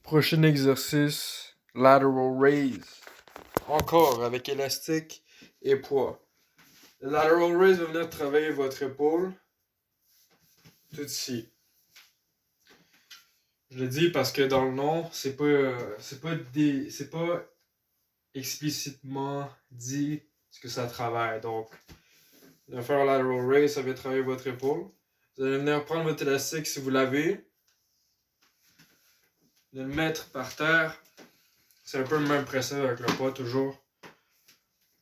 Prochain exercice, lateral raise. Encore avec élastique et poids. Le lateral raise va venir travailler votre épaule tout ici. Je le dis parce que dans le nom, c'est pas explicitement dit ce que ça travaille. Donc, vous allez faire un lateral raise, ça vient travailler votre épaule. Vous allez venir prendre votre élastique si vous l'avez. De le mettre par terre. C'est un peu le même principe avec le poids toujours.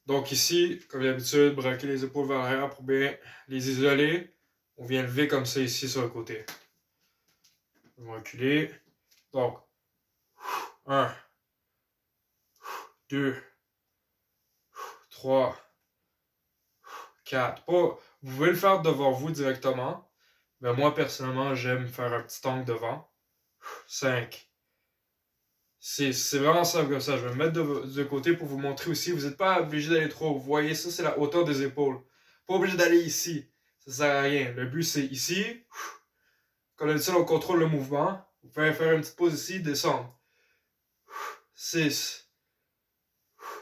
Donc ici, comme d'habitude, braquer les épaules vers l'arrière pour bien les isoler. On vient lever comme ça ici sur le côté. On va reculer. Donc, 1, 2, 3, 4. Vous pouvez le faire devant vous directement. Mais moi, personnellement, j'aime faire un petit angle devant. 5. 6. C'est vraiment simple comme ça. Je vais me mettre de côté pour vous montrer aussi. Vous n'êtes pas obligé d'aller trop haut. Vous voyez, ça, c'est la hauteur des épaules. Pas obligé d'aller ici. Ça sert à rien. Le but, c'est ici. Comme d'habitude, on contrôle le mouvement. Vous pouvez faire une petite pause ici, descendre. 6.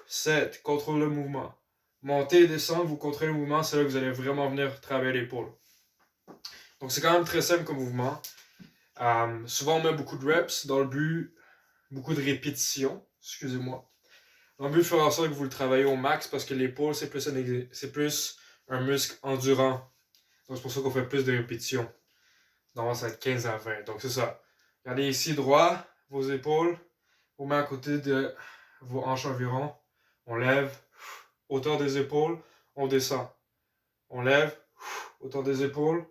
7. Contrôle le mouvement. Monter et descendre, vous contrôlez le mouvement. C'est là que vous allez vraiment venir travailler l'épaule. Donc, c'est quand même très simple comme mouvement. Souvent, on met beaucoup de reps dans le but, beaucoup de répétitions. Excusez-moi. Dans le but de faire en sorte que vous le travaillez au max parce que l'épaule, c'est plus un muscle endurant. Donc, c'est pour ça qu'on fait plus de répétitions. Normalement, ça va être 15 à 20. Donc, c'est ça. Regardez ici, droit, vos épaules. Vous mettez à côté de vos hanches environ. On lève, hauteur des épaules, on descend. On lève, hauteur des épaules,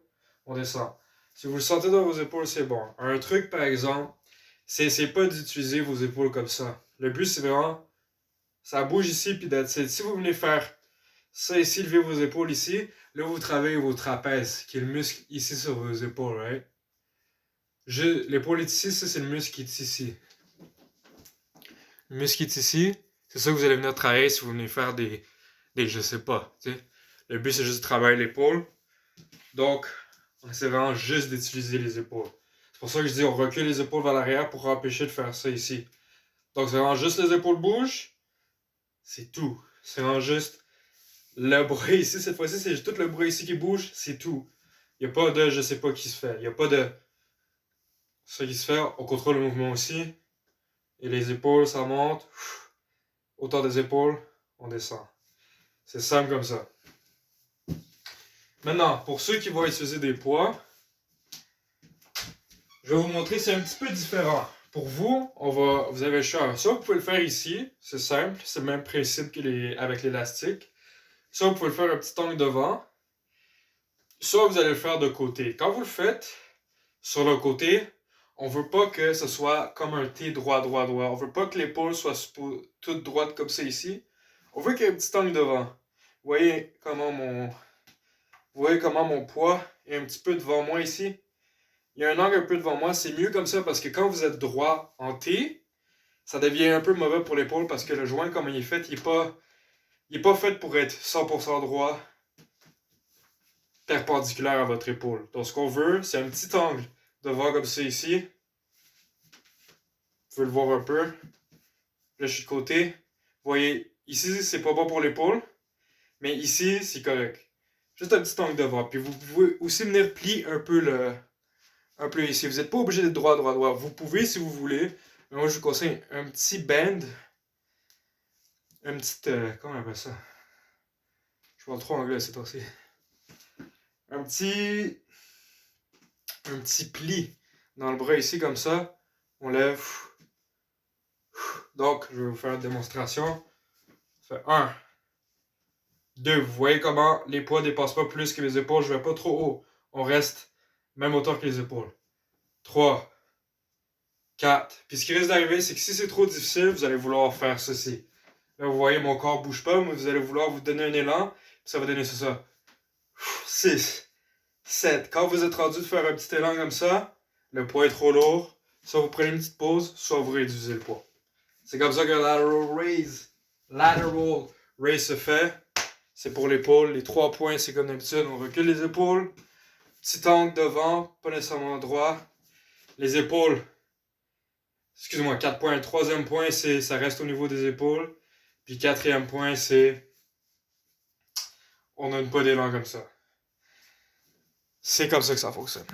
on descend. Si vous le sentez dans vos épaules, c'est bon. Un truc, par exemple, c'est pas d'utiliser vos épaules comme ça. Le but, c'est vraiment, ça bouge ici, puis si vous venez faire ça ici, levez vos épaules ici, là, vous travaillez vos trapèzes, qui est le muscle ici sur vos épaules, right? L'épaule est ici, ça, c'est le muscle qui est ici. Le muscle qui est ici, c'est ça que vous allez venir travailler si vous venez faire des je sais pas, tu sais. Le but, c'est juste de travailler l'épaule. Donc, c'est vraiment juste d'utiliser les épaules. C'est pour ça que je dis on recule les épaules vers l'arrière pour empêcher de faire ça ici. Donc, c'est vraiment juste les épaules bougent. C'est tout. C'est vraiment juste le bras ici. Cette fois-ci, c'est tout le bras ici qui bouge. C'est tout. Il n'y a pas de je sais pas qui se fait. Il n'y a pas de ça qui se fait. On contrôle le mouvement aussi. Et les épaules, ça monte. Hauteur des épaules, on descend. C'est simple comme ça. Maintenant, pour ceux qui vont utiliser des poids, je vais vous montrer, c'est un petit peu différent. Pour vous, vous avez le choix. Soit vous pouvez le faire ici, c'est simple, c'est le même principe avec l'élastique. Soit vous pouvez le faire un petit angle devant. Soit vous allez le faire de côté. Quand vous le faites, sur le côté, on veut pas que ce soit comme un T droit. On veut pas que l'épaule soit toute droite comme ça ici. On veut qu'il y ait un petit angle devant. Vous voyez comment mon poids est un petit peu devant moi ici? Il y a un angle un peu devant moi. C'est mieux comme ça parce que quand vous êtes droit en T, ça devient un peu mauvais pour l'épaule parce que le joint, comme il est fait, il est pas fait pour être 100% droit, perpendiculaire à votre épaule. Donc, ce qu'on veut, c'est un petit angle devant comme ça ici. Vous pouvez le voir un peu. Là, je suis de côté. Vous voyez, ici, c'est pas bon pour l'épaule. Mais ici, c'est correct. Juste un petit angle devant. Puis vous pouvez aussi venir plier un peu ici. Vous n'êtes pas obligé d'être droit. Vous pouvez si vous voulez. Mais moi, je vous conseille un petit bend. Un petit... comment on appelle ça? Je parle trop anglais cette fois-ci. Un petit pli dans le bras ici, comme ça. On lève. Donc, je vais vous faire une démonstration. Ça fait 1, 2. Vous voyez comment les poids ne dépassent pas plus que les épaules. Je ne vais pas trop haut. On reste même hauteur que les épaules. 3, 4. Puis ce qui risque d'arriver, c'est que si c'est trop difficile, vous allez vouloir faire ceci. Là, vous voyez, mon corps ne bouge pas, mais vous allez vouloir vous donner un élan. Puis ça va donner ça. 6, 7. Quand vous êtes rendu de faire un petit élan comme ça, le poids est trop lourd. Soit vous prenez une petite pause, soit vous réduisez le poids. C'est comme ça que lateral raise se fait. C'est pour l'épaule. Les 3 points, c'est comme d'habitude. On recule les épaules. Petit angle devant, pas nécessairement droit. Les épaules Excusez-moi, 4 points. Le troisième point, c'est ça reste au niveau des épaules. Puis quatrième point, c'est on a une pas d'élan comme ça. C'est comme ça que ça fonctionne.